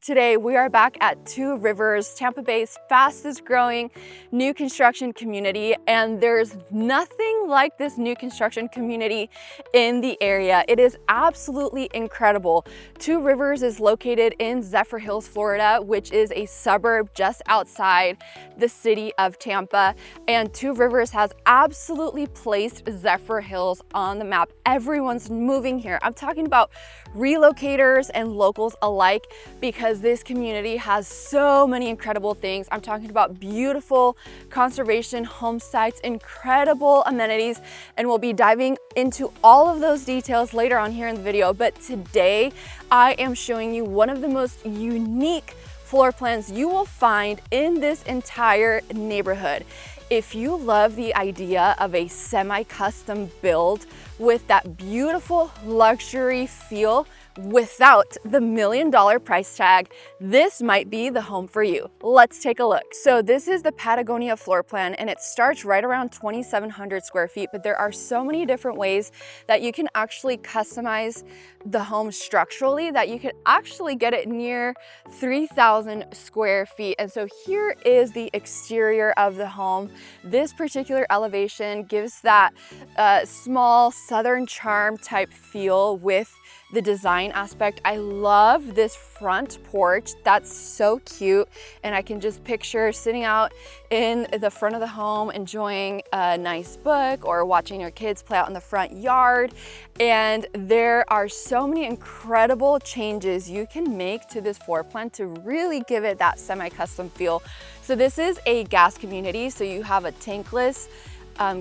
Today, we are back at Two Rivers, Tampa Bay's fastest growing new construction community, and there's nothing like this new construction community in the area. It is absolutely incredible. Two Rivers is located in Zephyrhills, Florida, which is a suburb just outside the city of Tampa, and Two Rivers has absolutely placed Zephyrhills on the map. Everyone's moving here. I'm talking about relocators and locals alike, because this community has so many incredible things. I'm talking about beautiful conservation home sites, incredible amenities, and we'll be diving into all of those details later on here in the video. But today I am showing you one of the most unique floor plans you will find in this entire neighborhood. If you love the idea of a semi-custom build with that beautiful luxury feel without the $1 million price tag, this might be the home for you. Let's take a look. So this is the Patagonia floor plan, and it starts right around 2,700 square feet, but there are so many different ways that you can actually customize the home structurally that you can actually get it near 3,000 square feet. And so here is the exterior of the home. This particular elevation gives that small Southern charm type feel with the design aspect. I love this front porch. That's so cute. And I can just picture sitting out in the front of the home, enjoying a nice book or watching your kids play out in the front yard. And there are so many incredible changes you can make to this floor plan to really give it that semi-custom feel. So this is a gas community. So you have a tankless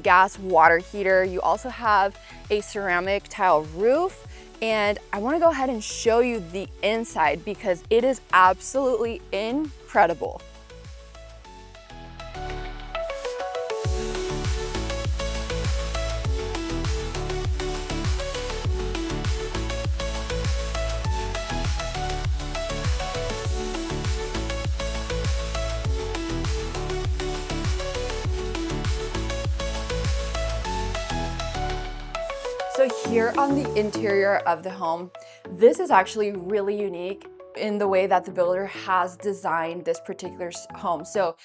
gas water heater. You also have a ceramic tile roof. And I want to go ahead and show you the inside because it is absolutely incredible. So here on the interior of the home, this is actually really unique in the way that the builder has designed this particular home. So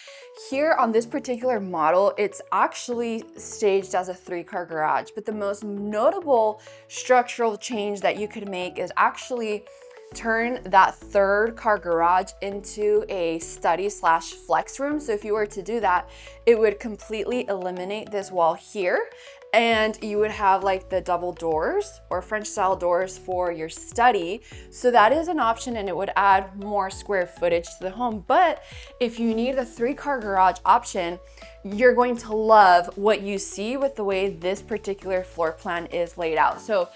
here on this particular model, it's actually staged as a 3-car garage, but the most notable structural change that you could make is actually turn that 3rd-car garage into a study/flex room. So if you were to do that, it would completely eliminate this wall here, and you would have like the double doors or French style doors for your study. So that is an option, and it would add more square footage to the home. But if you need a 3-car garage option, you're going to love what you see with the way this particular floor plan is laid out. So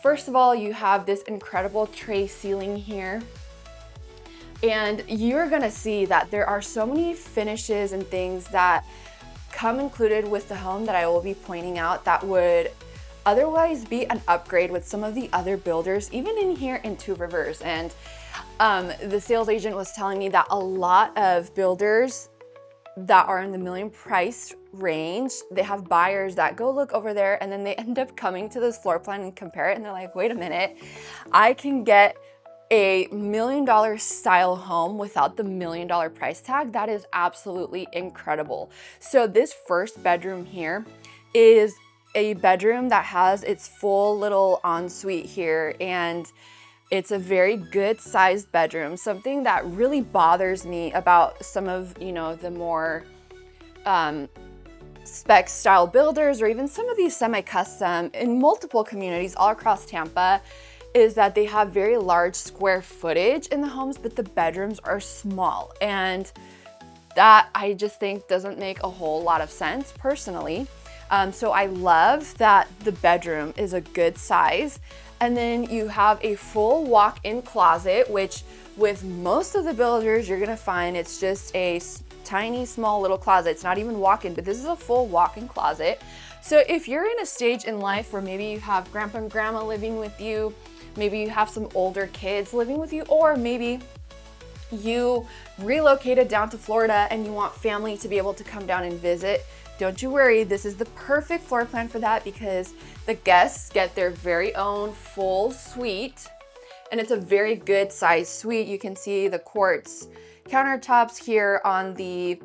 first of all, you have this incredible tray ceiling here. And you're gonna see that there are so many finishes and things that come included with the home that I will be pointing out that would otherwise be an upgrade with some of the other builders, even in here in Two Rivers. And the sales agent was telling me that a lot of builders that are in the $1 million price range, they have buyers that go look over there and then they end up coming to this floor plan and compare it, and they're like, wait a minute, I can get a $1 million style home without the $1 million price tag. That is absolutely incredible. So this first bedroom here is a bedroom that has its full little ensuite here, and it's a very good sized bedroom. Something that really bothers me about some of, the more spec style builders, or even some of these semi-custom in multiple communities all across Tampa, is that they have very large square footage in the homes, but the bedrooms are small. And that I just think doesn't make a whole lot of sense personally. So I love that the bedroom is a good size. And then you have a full walk-in closet, which with most of the builders, you're gonna find it's just a tiny, small little closet. It's not even walk-in, but this is a full walk-in closet. So if you're in a stage in life where maybe you have grandpa and grandma living with you, maybe you have some older kids living with you, or maybe you relocated down to Florida and you want family to be able to come down and visit, don't you worry, this is the perfect floor plan for that, because the guests get their very own full suite and it's a very good size suite. You can see the quartz countertops here on the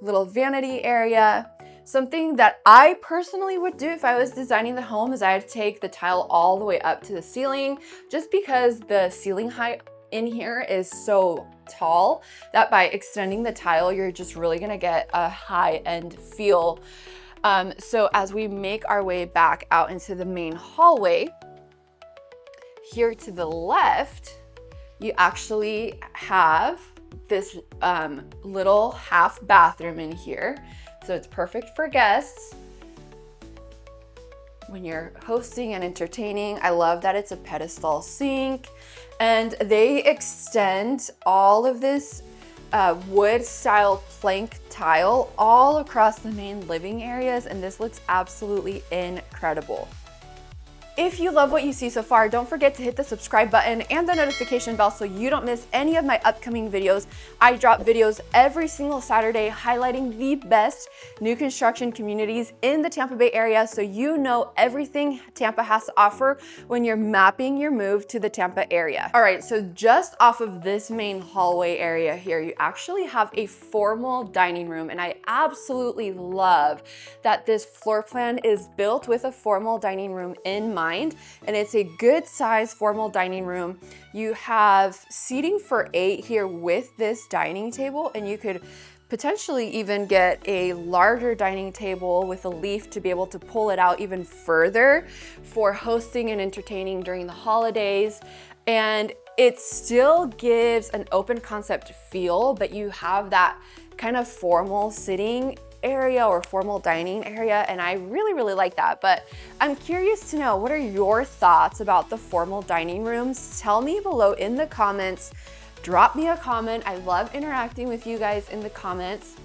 little vanity area. Something that I personally would do if I was designing the home is I'd take the tile all the way up to the ceiling, just because the ceiling height in here is so tall that by extending the tile, you're just really gonna get a high-end feel. So as we make our way back out into the main hallway, here to the left, you actually have this little half bathroom in here. So it's perfect for guests when you're hosting and entertaining. I love that it's a pedestal sink, and they extend all of this wood style plank tile all across the main living areas, and this looks absolutely incredible. If you love what you see so far, don't forget to hit the subscribe button and the notification bell so you don't miss any of my upcoming videos. I drop videos every single Saturday highlighting the best new construction communities in the Tampa Bay area, so you know everything Tampa has to offer when you're mapping your move to the Tampa area. All right, so just off of this main hallway area here, you actually have a formal dining room, and I absolutely love that this floor plan is built with a formal dining room in mind. And it's a good size formal dining room. You have seating for 8 here with this dining table, and you could potentially even get a larger dining table with a leaf to be able to pull it out even further for hosting and entertaining during the holidays. And it still gives an open concept feel, but you have that kind of formal sitting area or formal dining area, and I really, really like that. But I'm curious to know, what are your thoughts about the formal dining rooms? Tell me below in the comments. Drop me a comment. I love interacting with you guys in the comments.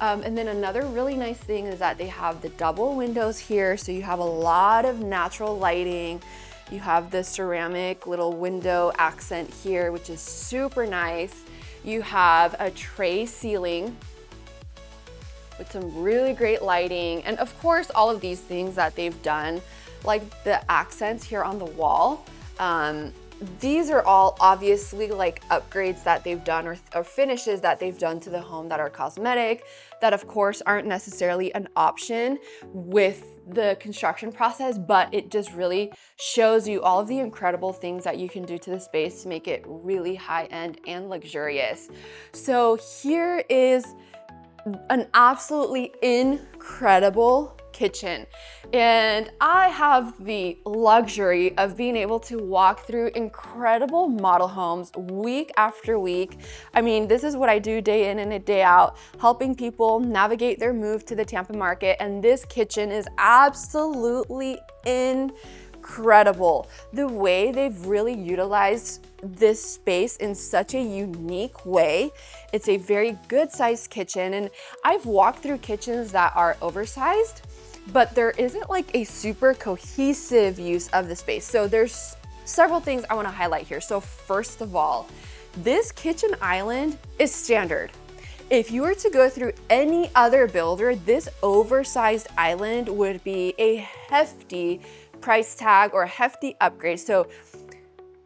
And then another really nice thing is that they have the double windows here, so you have a lot of natural lighting. You have the ceramic little window accent here, which is super nice. You have a tray ceiling with some really great lighting. And of course, all of these things that they've done, like the accents here on the wall, these are all obviously like upgrades that they've done or finishes that they've done to the home that are cosmetic, that of course aren't necessarily an option with the construction process, but it just really shows you all of the incredible things that you can do to the space to make it really high-end and luxurious. So here is an absolutely incredible kitchen, and I have the luxury of being able to walk through incredible model homes week after week. I mean, this is what I do day in and day out, helping people navigate their move to the Tampa market, and this kitchen is absolutely incredible. The way they've really utilized this space in such a unique way. It's a very good sized kitchen, and I've walked through kitchens that are oversized, but there isn't like a super cohesive use of the space. So there's several things I want to highlight here. So first of all, this kitchen island is standard. If you were to go through any other builder, this oversized island would be a hefty price tag or a hefty upgrade. So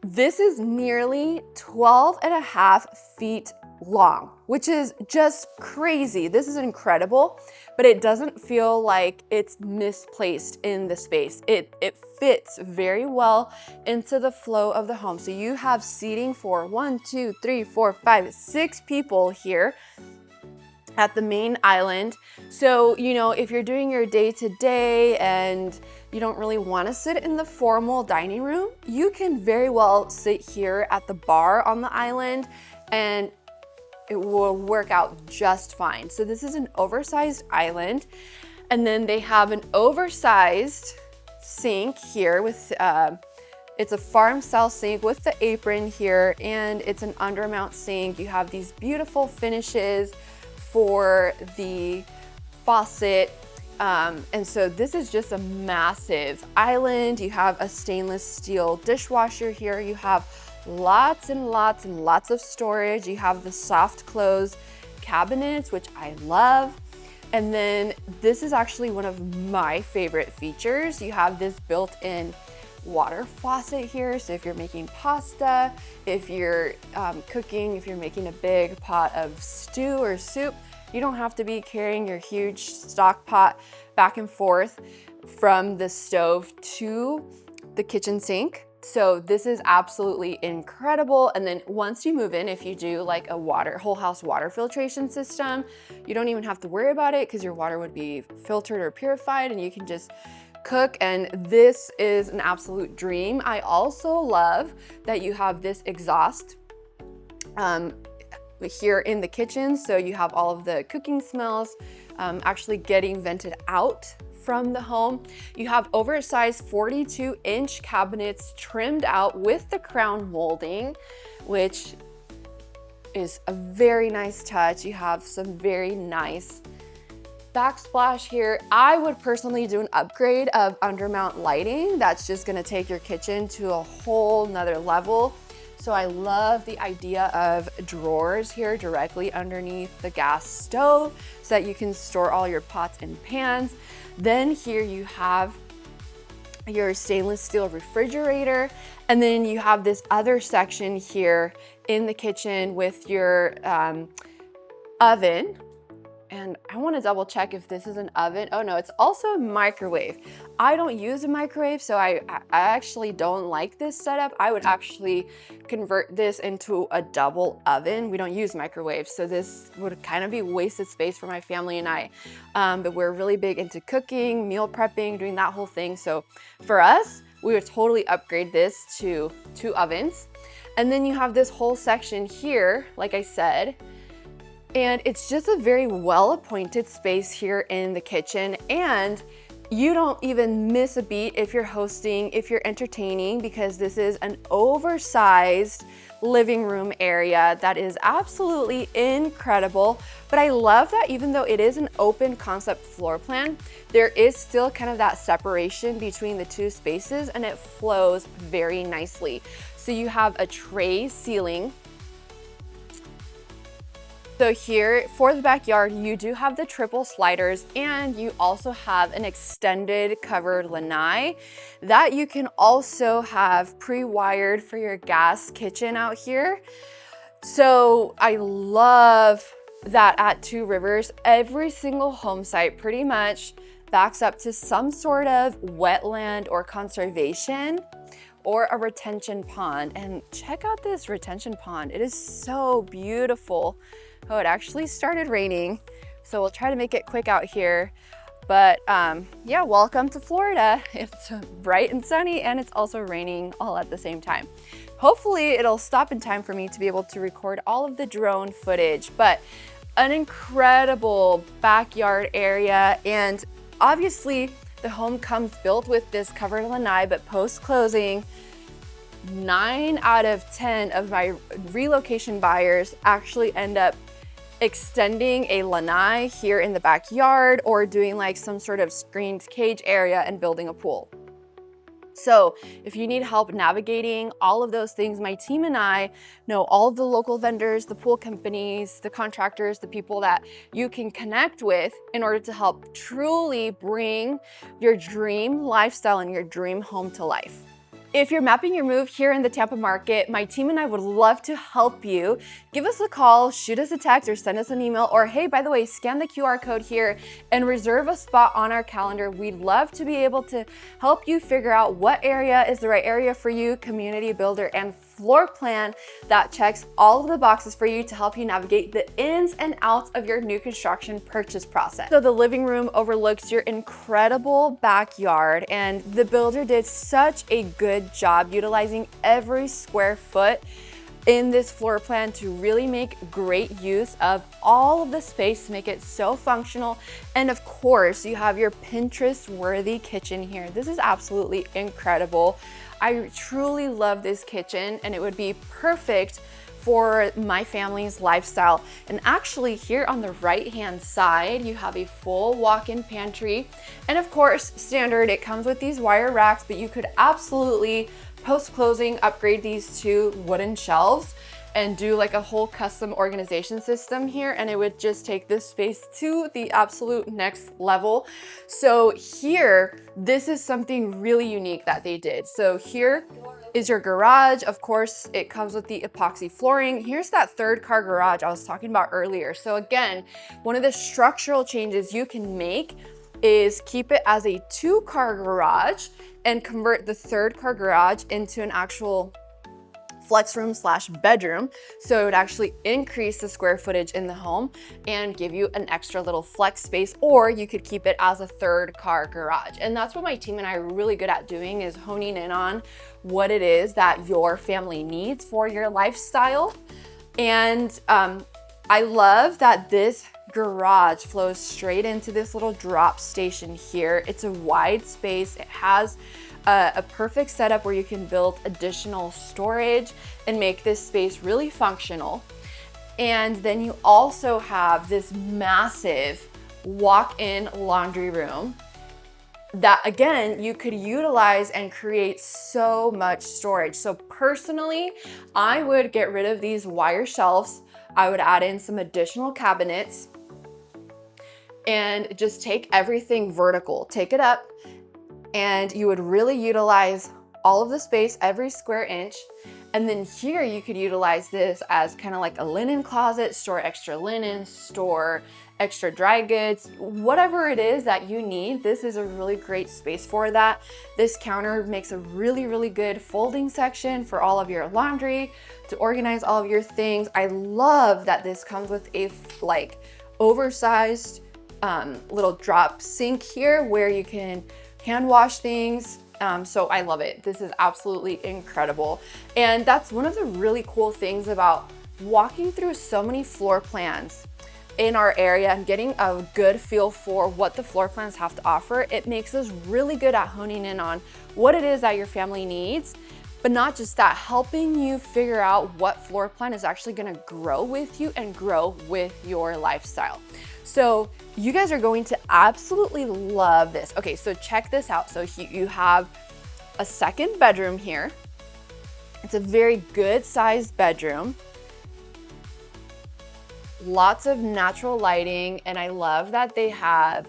this is nearly 12.5 feet long, which is just crazy. This is incredible, but it doesn't feel like it's misplaced in the space. It fits very well into the flow of the home. So you have seating for 1, 2, 3, 4, 5, 6 people here at the main island. So, you know, if you're doing your day-to-day and you don't really want to sit in the formal dining room, you can very well sit here at the bar on the island and it will work out just fine. So this is an oversized island, and then they have an oversized sink here with it's a farm style sink with the apron here, and it's an undermount sink. You have these beautiful finishes for the faucet. And so this is just a massive island. You have a stainless steel dishwasher here. You have lots and lots and lots of storage. You have the soft close cabinets, which I love. And then this is actually one of my favorite features. You have this built-in water faucet here. So if you're making pasta, if you're cooking, if you're making a big pot of stew or soup, you don't have to be carrying your huge stock pot back and forth from the stove to the kitchen sink. So this is absolutely incredible. And then once you move in, if you do like a whole house water filtration system, you don't even have to worry about it because your water would be filtered or purified and you can just cook. And this is an absolute dream. I also love that you have this exhaust here in the kitchen. So you have all of the cooking smells actually getting vented out from the home. You have oversized 42-inch cabinets trimmed out with the crown molding, which is a very nice touch. You have some very nice backsplash here. I would personally do an upgrade of undermount lighting. That's just gonna take your kitchen to a whole nother level. So I love the idea of drawers here directly underneath the gas stove so that you can store all your pots and pans. Then here you have your stainless steel refrigerator. And then you have this other section here in the kitchen with your oven. And I want to double check if this is an oven. Oh no, it's also a microwave. I don't use a microwave, so I actually don't like this setup. I would actually convert this into a double oven. We don't use microwaves, so this would kind of be wasted space for my family and I. But we're really big into cooking, meal prepping, doing that whole thing. So for us, we would totally upgrade this to 2 ovens. And then you have this whole section here, like I said, and it's just a very well-appointed space here in the kitchen. And you don't even miss a beat if you're hosting, if you're entertaining, because this is an oversized living room area that is absolutely incredible. But I love that even though it is an open concept floor plan, there is still kind of that separation between the 2 spaces and it flows very nicely. So you have a tray ceiling. So here for the backyard, you do have the triple sliders and you also have an extended covered lanai that you can also have pre-wired for your gas kitchen out here. So I love that at Two Rivers, every single home site pretty much backs up to some sort of wetland or conservation or a retention pond. And check out this retention pond. It is so beautiful. Oh, it actually started raining, so we'll try to make it quick out here. But yeah, welcome to Florida. It's bright and sunny and it's also raining all at the same time. Hopefully it'll stop in time for me to be able to record all of the drone footage, but an incredible backyard area. And obviously the home comes built with this covered lanai, but post-closing, 9 out of 10 of my relocation buyers actually end up extending a lanai here in the backyard or doing like some sort of screened cage area and building a pool. So if you need help navigating all of those things, my team and I know all of the local vendors, the pool companies, the contractors, the people that you can connect with in order to help truly bring your dream lifestyle and your dream home to life. If you're mapping your move here in the Tampa market, my team and I would love to help you. Give us a call, shoot us a text, or send us an email, or hey, by the way, scan the QR code here and reserve a spot on our calendar. We'd love to be able to help you figure out what area is the right area for you, community builder, and floor plan that checks all of the boxes for you to help you navigate the ins and outs of your new construction purchase process. So the living room overlooks your incredible backyard, and the builder did such a good job utilizing every square foot in this floor plan to really make great use of all of the space to make it so functional. And of course, you have your Pinterest-worthy kitchen here. This is absolutely incredible. I truly love this kitchen and it would be perfect for my family's lifestyle. And actually here on the right-hand side, you have a full walk-in pantry. And of course, standard, it comes with these wire racks, but you could absolutely post-closing upgrade these to wooden shelves. and do like a whole custom organization system here, and it would just take this space to the absolute next level. So here, this is something really unique that they did. So here is your garage. Of course, it comes with the epoxy flooring. Here's that third car garage I was talking about earlier. So again, one of the structural changes you can make is keep it as a 2-car garage and convert the third car garage into an actual flex room slash bedroom. So it would actually increase the square footage in the home and give you an extra little flex space, or you could keep it as a 3rd-car garage. And that's what my team and I are really good at doing, is honing in on what it is that your family needs for your lifestyle. And I love that this garage flows straight into this little drop station here. It's a wide space. It has a perfect setup where you can build additional storage and make this space really functional. And then you also have this massive walk-in laundry room that, again, you could utilize and create so much storage. So personally, I would get rid of these wire shelves. I would add in some additional cabinets and just take everything vertical, take it up, and you would really utilize all of the space, every square inch. And then here you could utilize this as kind of like a linen closet, store extra linen, store extra dry goods, whatever it is that you need. This is a really great space for that. This counter makes a really, really good folding section for all of your laundry, to organize all of your things. I love that this comes with a like oversized little drop sink here where you can hand wash things. So I love it. This is absolutely incredible. And that's one of the really cool things about walking through so many floor plans in our area and getting a good feel for what the floor plans have to offer. It makes us really good at honing in on what it is that your family needs, but not just that, helping you figure out what floor plan is actually gonna grow with you and grow with your lifestyle. So you guys are going to absolutely love this. Okay, so check this out. So you have a 2nd bedroom here. It's a very good sized bedroom. Lots of natural lighting, and I love that they have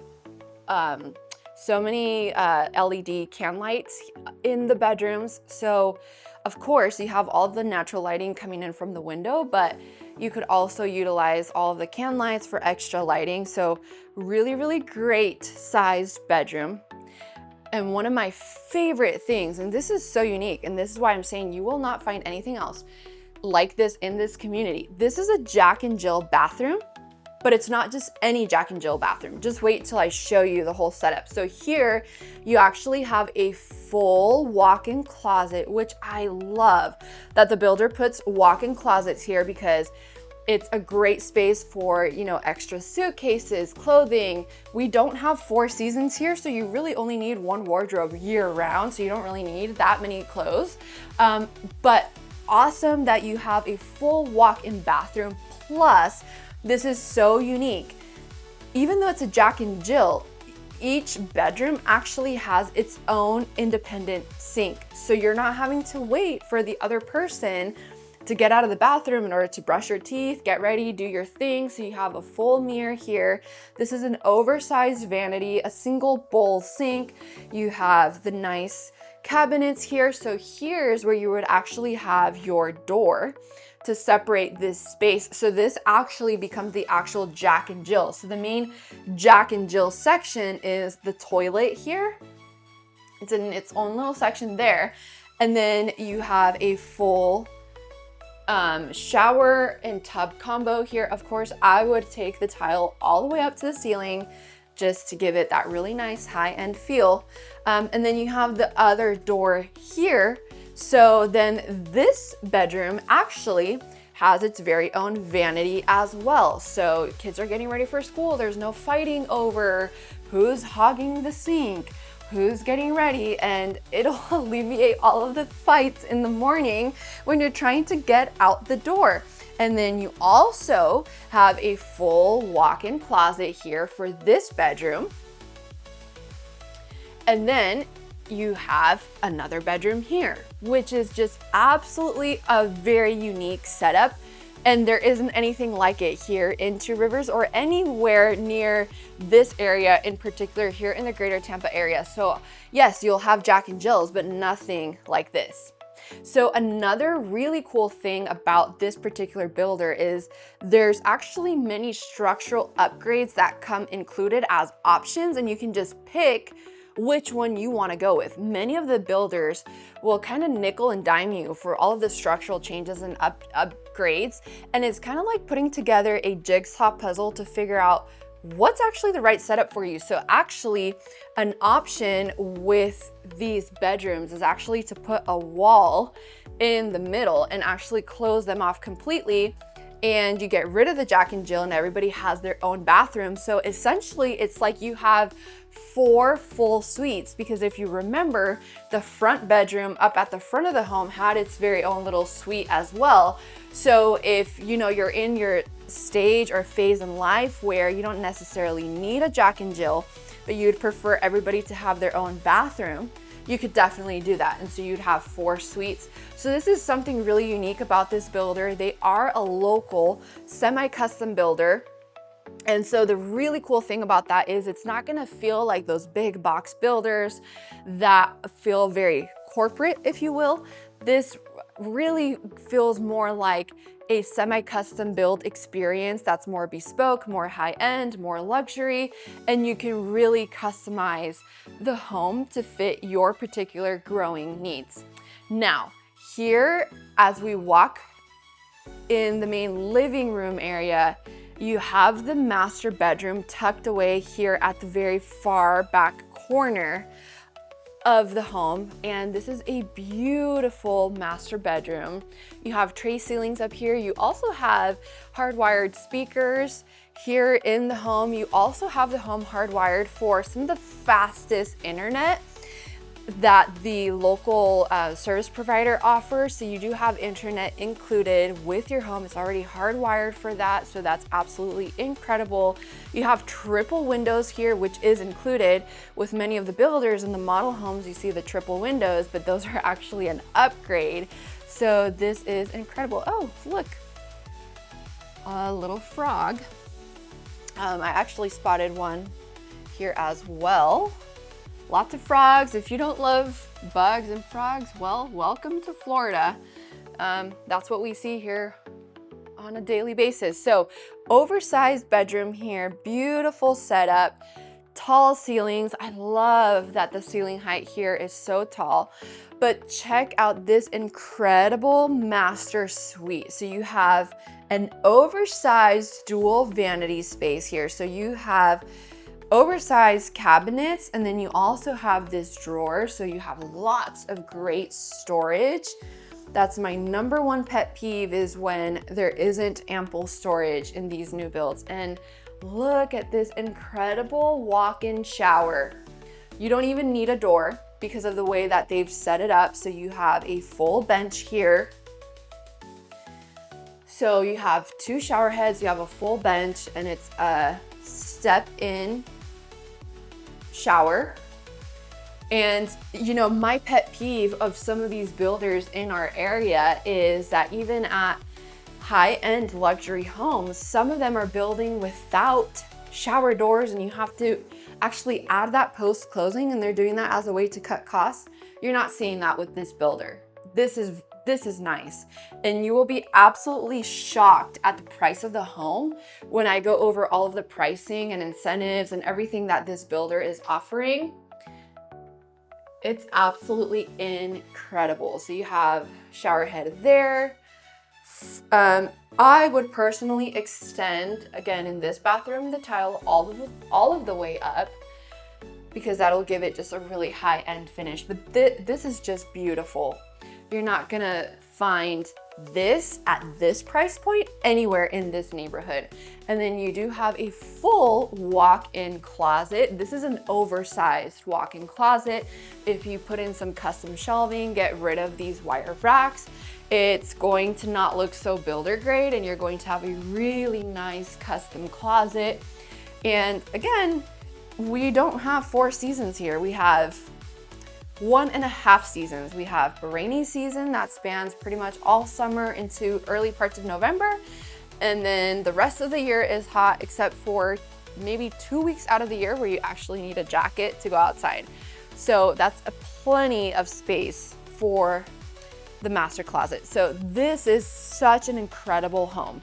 so many LED can lights in the bedrooms. So of course you have all the natural lighting coming in from the window, but you could also utilize all of the can lights for extra lighting. So really, really great sized bedroom. And one of my favorite things, and this is so unique, and this is why I'm saying you will not find anything else like this in this community. This is a Jack and Jill bathroom, but it's not just any Jack and Jill bathroom. Just wait till I show you the whole setup. So here you actually have a full walk-in closet, which I love that the builder puts walk-in closets here, because it's a great space for, you know, extra suitcases, clothing. We don't have 4 seasons here, so you really only need 1 wardrobe year round, so you don't really need that many clothes. But awesome that you have a full walk-in bathroom. Plus, this is so unique. Even though it's a Jack and Jill, each bedroom actually has its own independent sink. So you're not having to wait for the other person to get out of the bathroom in order to brush your teeth, get ready, do your thing. So you have a full mirror here. This is an oversized vanity, a single bowl sink. You have the nice cabinets here. So here's where you would actually have your door to separate this space. So this actually becomes the actual Jack and Jill. So the main Jack and Jill section is the toilet here. It's in its own little section there. And then you have a full shower and tub combo here. Of course, I would take the tile all the way up to the ceiling just to give it that really nice high-end feel. And then you have the other door here. So then this bedroom actually has its very own vanity as well. So kids are getting ready for school. There's no fighting over who's hogging the sink, who's getting ready, and it'll alleviate all of the fights in the morning when you're trying to get out the door. And then you also have a full walk-in closet here for this bedroom. And then you have another bedroom here, which is just absolutely a very unique setup. And there isn't anything like it here in Two Rivers or anywhere near this area in particular here in the greater Tampa area. So yes, you'll have Jack and Jill's, but nothing like this. So another really cool thing about this particular builder is there's actually many structural upgrades that come included as options, and you can just pick which one you want to go with. Many of the builders will kind of nickel and dime you for all of the structural changes and upgrades, and it's kind of like putting together a jigsaw puzzle to figure out what's actually the right setup for you. So actually an option with these bedrooms is actually to put a wall in the middle and actually close them off completely, and you get rid of the Jack and Jill and everybody has their own bathroom. So essentially it's like you have 4 full suites, because if you remember, the front bedroom up at the front of the home had its very own little suite as well. So if you know you're in your stage or phase in life where you don't necessarily need a Jack and Jill, but you'd prefer everybody to have their own bathroom, you could definitely do that. And so you'd have 4 suites. So this is something really unique about this builder. They are a local semi-custom builder. And so the really cool thing about that is it's not gonna feel like those big box builders that feel very corporate, if you will. This really feels more like a semi-custom build experience that's more bespoke, more high-end, more luxury, and you can really customize the home to fit your particular growing needs. Now, here, as we walk in the main living room area, you have the master bedroom tucked away here at the very far back corner of the home, and this is a beautiful master bedroom. You have tray ceilings up here. You also have hardwired speakers here in the home. You also have the home hardwired for some of the fastest internet that the local service provider offers. So you do have internet included with your home. It's already hardwired for that, so that's absolutely incredible. You have triple windows here, which is included with many of the builders. In the model homes, you see the triple windows, but those are actually an upgrade. So this is incredible. Oh, look, a little frog. I actually spotted one here as well. Lots of frogs. If you don't love bugs and frogs, well, welcome to Florida. That's what we see here on a daily basis. So oversized bedroom here, beautiful setup, tall ceilings. I love that the ceiling height here is so tall, but check out this incredible master suite. So you have an oversized dual vanity space here. So you have oversized cabinets, and then you also have this drawer, so you have lots of great storage. That's my number one pet peeve, is when there isn't ample storage in these new builds. And look at this incredible walk-in shower. You don't even need a door because of the way that they've set it up. So you have a full bench here. So you have 2 shower heads, you have a full bench, and it's a step-in shower. And you know, my pet peeve of some of these builders in our area is that even at high-end luxury homes, some of them are building without shower doors, and you have to actually add that post-closing, and they're doing that as a way to cut costs. You're not seeing that with this builder. This is nice, and you will be absolutely shocked at the price of the home when I go over all of the pricing and incentives and everything that this builder is offering. It's absolutely incredible. So you have shower head there. I would personally extend, again, in this bathroom, the tile all of the way up, because that'll give it just a really high-end finish. But this is just beautiful. You're not gonna find this at this price point anywhere in this neighborhood. And then you do have a full walk-in closet. This is an oversized walk-in closet. If you put in some custom shelving, get rid of these wire racks, it's going to not look so builder grade, and you're going to have a really nice custom closet. And again, we don't have 4 seasons here. We have 1.5 seasons. We have a rainy season that spans pretty much all summer into early parts of November. And then the rest of the year is hot, except for maybe 2 weeks out of the year where you actually need a jacket to go outside. So that's plenty of space for the master closet. So this is such an incredible home.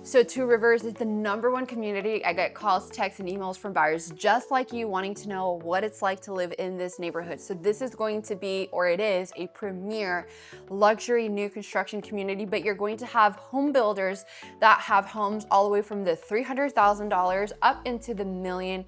So Two Rivers is the #1 community. I get calls, texts, and emails from buyers just like you wanting to know what it's like to live in this neighborhood. So this is going to be, or it is, a premier luxury new construction community, but you're going to have home builders that have homes all the way from the $300,000 up into the $1 million.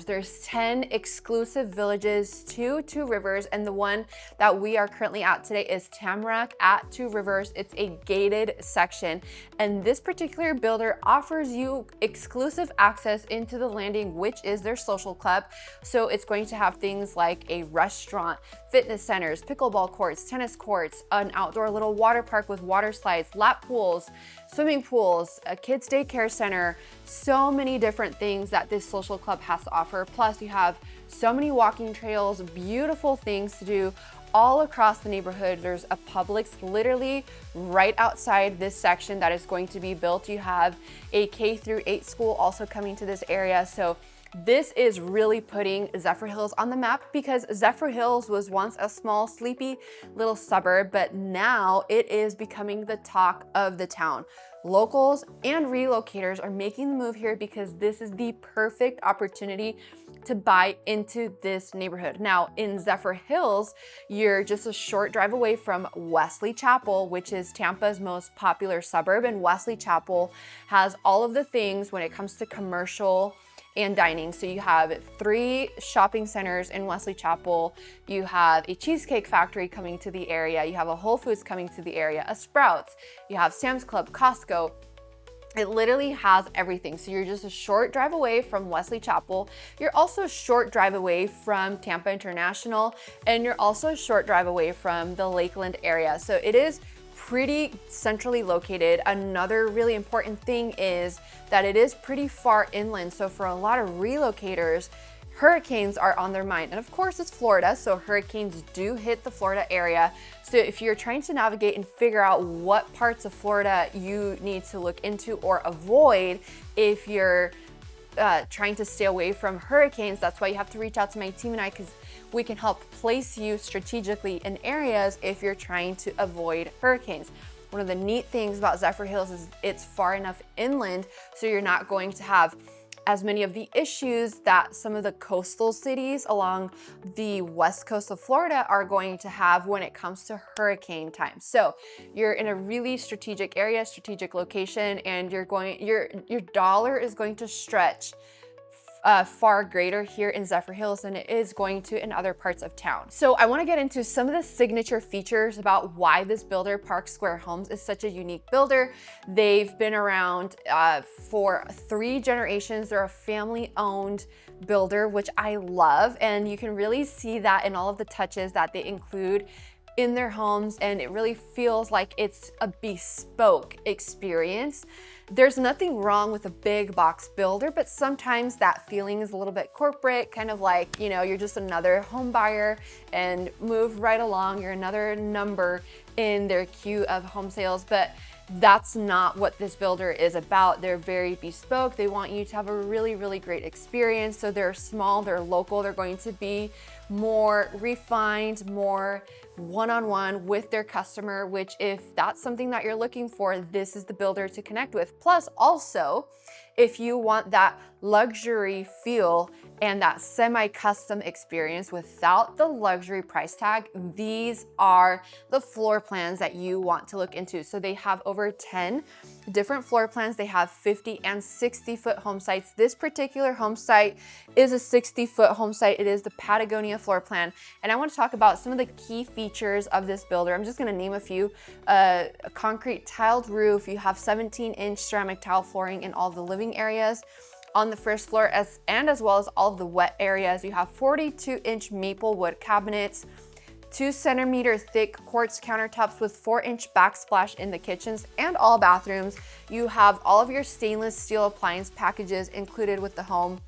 There's 10 exclusive villages to Two Rivers, and the one that we are currently at today is Tamarack at Two Rivers. It's a gated section, and this particular builder offers you exclusive access into the landing, which is their social club. So it's going to have things like a restaurant, fitness centers, pickleball courts, tennis courts, an outdoor little water park with water slides, lap pools, swimming pools, a kids daycare center, so many different things that this social club has to offer. Plus you have so many walking trails, beautiful things to do all across the neighborhood. There's a Publix literally right outside this section that is going to be built. You have a K-8 school also coming to this area. So this is really putting Zephyrhills on the map, because Zephyrhills was once a small, sleepy little suburb, but now it is becoming the talk of the town. Locals and relocators are making the move here because this is the perfect opportunity to buy into this neighborhood. Now in Zephyrhills, you're just a short drive away from Wesley Chapel, which is Tampa's most popular suburb, and Wesley Chapel has all of the things when it comes to commercial and dining. So you have 3 shopping centers in Wesley Chapel. You have a Cheesecake Factory coming to the area. You have a Whole Foods coming to the area, a Sprouts. You have Sam's Club, Costco. It literally has everything. So you're just a short drive away from Wesley Chapel. You're also a short drive away from Tampa International, and you're also a short drive away from the Lakeland area. So it is pretty centrally located. Another really important thing is that it is pretty far inland. So for a lot of relocators, hurricanes are on their mind. And of course it's Florida, so hurricanes do hit the Florida area. So if you're trying to navigate and figure out what parts of Florida you need to look into or avoid, if you're trying to stay away from hurricanes, that's why you have to reach out to my team and I, because we can help place you strategically in areas if you're trying to avoid hurricanes. One of the neat things about Zephyrhills is it's far enough inland, so you're not going to have as many of the issues that some of the coastal cities along the west coast of Florida are going to have when it comes to hurricane time. So you're in a really strategic area, strategic location, and your dollar is going to stretch far greater here in Zephyrhills than it is going to in other parts of town. So I want to get into some of the signature features about why this builder, Park Square Homes, is such a unique builder. They've been around for 3 generations. They're a family-owned builder, which I love, and you can really see that in all of the touches that they include in their homes, and it really feels like it's a bespoke experience. There's nothing wrong with a big box builder, but sometimes that feeling is a little bit corporate, kind of like, you know, you're just another home buyer and move right along. You're another number in their queue of home sales, but that's not what this builder is about. They're very bespoke. They want you to have a really, really great experience. So they're small, they're local, they're going to be more refined, more one-on-one with their customer, which if that's something that you're looking for, this is the builder to connect with. Plus also, if you want that luxury feel and that semi-custom experience without the luxury price tag, these are the floor plans that you want to look into. So they have over 10 different floor plans. They have 50 and 60-foot home sites. This particular home site is a 60-foot home site. It is the Patagonia floor plan. And I want to talk about some of the key features of this builder. I'm just going to name a few. A concrete tiled roof. You have 17-inch ceramic tile flooring in all the living areas on the first floor, as well as all of the wet areas. You have 42-inch maple wood cabinets, 2-centimeter thick quartz countertops with 4-inch backsplash in the kitchens and all bathrooms. You have all of your stainless steel appliance packages included with the home.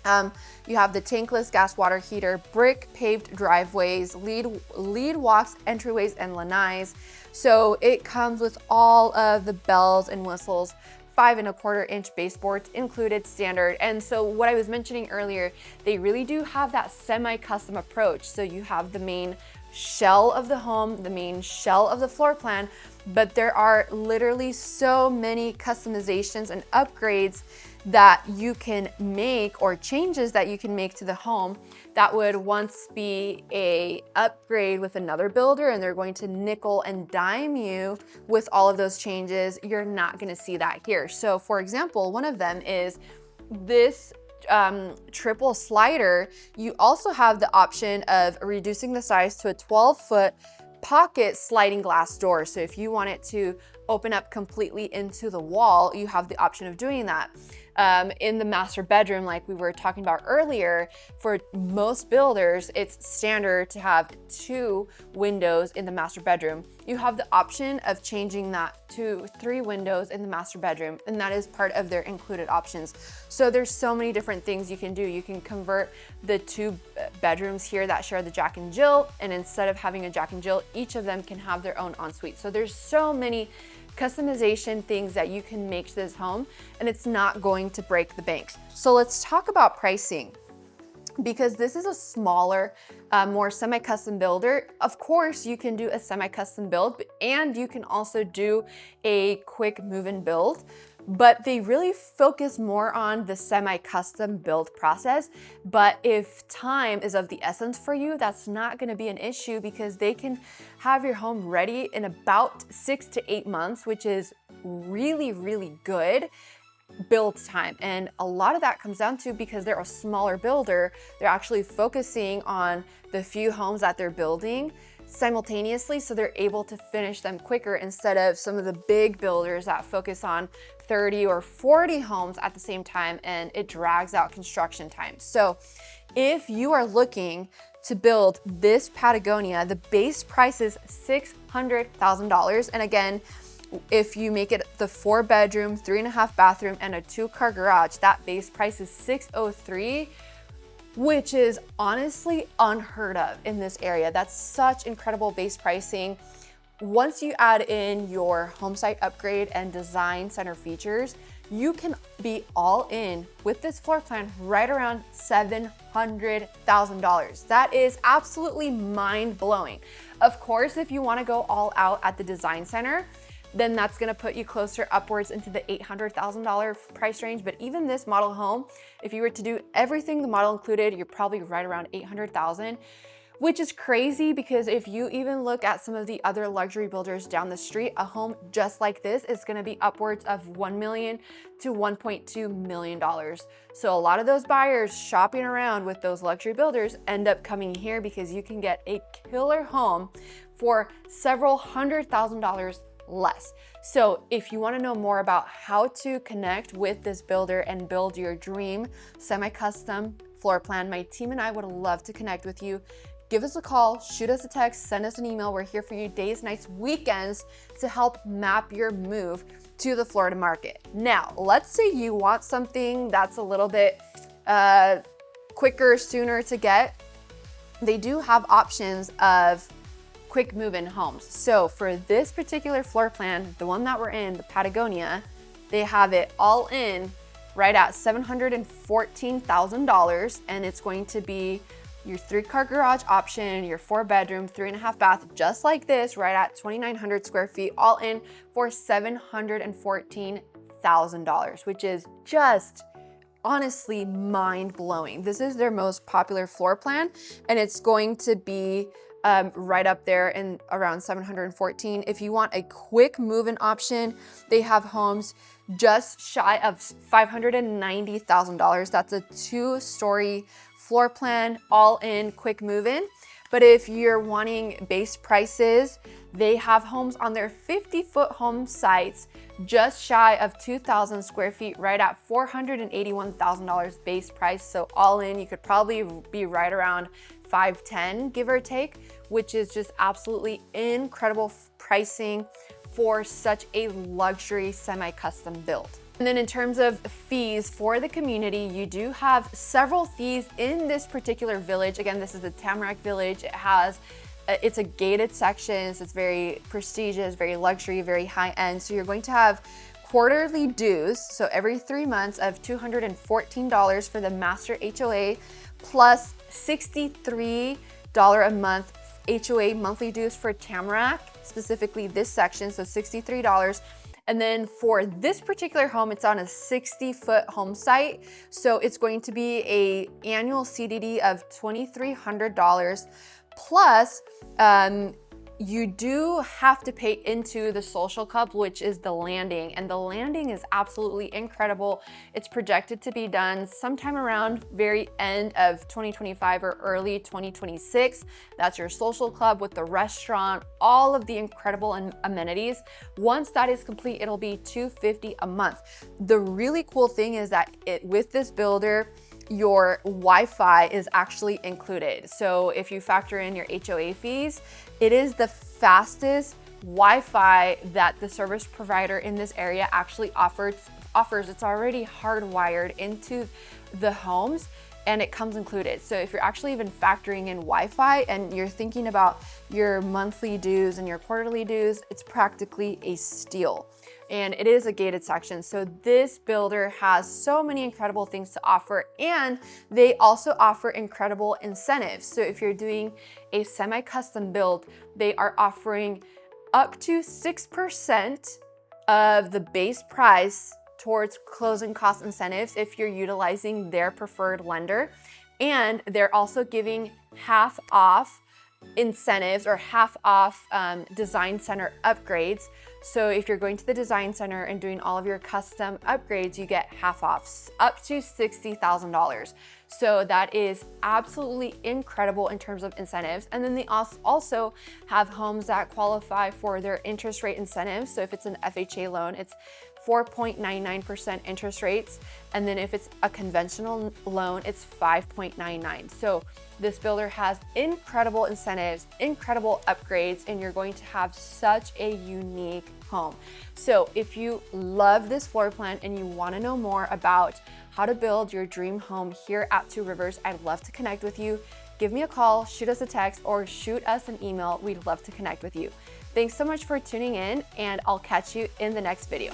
You have the tankless gas water heater, brick paved driveways, lead walks, entryways, and lanais. So it comes with all of the bells and whistles, 5¼ inch baseboards included standard. And so what I was mentioning earlier, they really do have that semi-custom approach. So you have the main shell of the home, the main shell of the floor plan, but there are literally so many customizations and upgrades that you can make, or changes that you can make to the home that would once be a upgrade with another builder, and they're going to nickel and dime you with all of those changes. You're not gonna see that here. So for example, one of them is this triple slider. You also have the option of reducing the size to a 12-foot pocket sliding glass door. So if you want it to open up completely into the wall, you have the option of doing that. In the master bedroom, like we were talking about earlier, for most builders, it's standard to have 2 windows in the master bedroom. You have the option of changing that to 3 windows in the master bedroom, and that is part of their included options. So there's so many different things you can do. You can convert the 2 bedrooms here that share the Jack and Jill, and instead of having a Jack and Jill, each of them can have their own ensuite. So there's so many customization things that you can make to this home, and it's not going to break the bank. So let's talk about pricing, because this is a smaller, more semi-custom builder. Of course, you can do a semi-custom build, and you can also do a quick move-in build, but they really focus more on the semi-custom build process. But if time is of the essence for you, that's not gonna be an issue, because they can have your home ready in about 6 to 8 months, which is really, really good build time. And a lot of that comes down to, because they're a smaller builder, they're actually focusing on the few homes that they're building simultaneously, so they're able to finish them quicker, instead of some of the big builders that focus on 30 or 40 homes at the same time, and it drags out construction time. So if you are looking to build this Patagonia, the base price is $600,000. And again, if you make it the 4-bedroom, 3.5 bathroom, and a 2-car garage, that base price is $603,000, which is honestly unheard of in this area. That's such incredible base pricing. Once you add in your home site upgrade and design center features, you can be all in with this floor plan right around $700,000. That is absolutely mind-blowing. Of course, if you want to go all out at the design center, then that's gonna put you closer upwards into the $800,000 price range. But even this model home, if you were to do everything the model included, you're probably right around $800,000, which is crazy, because if you even look at some of the other luxury builders down the street, a home just like this is gonna be upwards of $1 million to $1.2 million. So a lot of those buyers shopping around with those luxury builders end up coming here, because you can get a killer home for several $100,000 less. So if you want to know more about how to connect with this builder and build your dream semi-custom floor plan, my team and I would love to connect with you. Give us a call, shoot us a text, send us an email. We're here for you days, nights, weekends to help map your move to the Florida market. Now, let's say you want something that's a little bit quicker, sooner to get. They do have options of quick move-in homes. So for this particular floor plan, the one that we're in, the Patagonia, they have it all in right at $714,000, and it's going to be your 3-car garage option, your 4-bedroom, 3.5 bath, just like this, right at 2,900 square feet, all in for $714,000, which is just honestly mind-blowing. This is their most popular floor plan, and it's going to be right up there in around 714. If you want a quick move-in option, they have homes just shy of $590,000. That's a 2-story floor plan, all in quick move-in. But if you're wanting base prices, they have homes on their 50-foot home sites just shy of 2,000 square feet, right at $481,000 base price. So all in, you could probably be right around 510, give or take, which is just absolutely incredible pricing for such a luxury semi-custom build. And then in terms of fees for the community, you do have several fees in this particular village. Again, this is the Tamarack Village. It's a gated section, so it's very prestigious, very luxury, very high end. So you're going to have quarterly dues, so every 3 months of $214 for the master HOA, plus $63 a month HOA monthly dues for Tamarack, specifically this section, so $63. And then for this particular home, it's on a 60-foot home site, so it's going to be a annual CDD of $2,300 plus you do have to pay into the social club, which is the landing, and the landing is absolutely incredible. It's projected to be done sometime around very end of 2025 or early 2026. That's your social club with the restaurant, all of the incredible amenities. Once that is complete, it'll be $250 a month. The really cool thing is that with this builder, your Wi-Fi is actually included. So if you factor in your HOA fees, it is the fastest Wi-Fi that the service provider in this area actually offers. It's already hardwired into the homes and it comes included. So if you're actually even factoring in Wi-Fi and you're thinking about your monthly dues and your quarterly dues, it's practically a steal. And it is a gated section. So this builder has so many incredible things to offer, and they also offer incredible incentives. So if you're doing a semi-custom build, they are offering up to 6% of the base price towards closing cost incentives if you're utilizing their preferred lender. And they're also giving half off incentives or half off design center upgrades. So if you're going to the design center and doing all of your custom upgrades, you get half off, up to $60,000. So that is absolutely incredible in terms of incentives. And then they also have homes that qualify for their interest rate incentives. So if it's an FHA loan, it's 4.99% interest rates. And then if it's a conventional loan, it's 5.99. So this builder has incredible incentives, incredible upgrades, and you're going to have such a unique home. So if you love this floor plan and you want to know more about how to build your dream home here at Two Rivers, I'd love to connect with you. Give me a call, shoot us a text, or shoot us an email. We'd love to connect with you. Thanks so much for tuning in, and I'll catch you in the next video.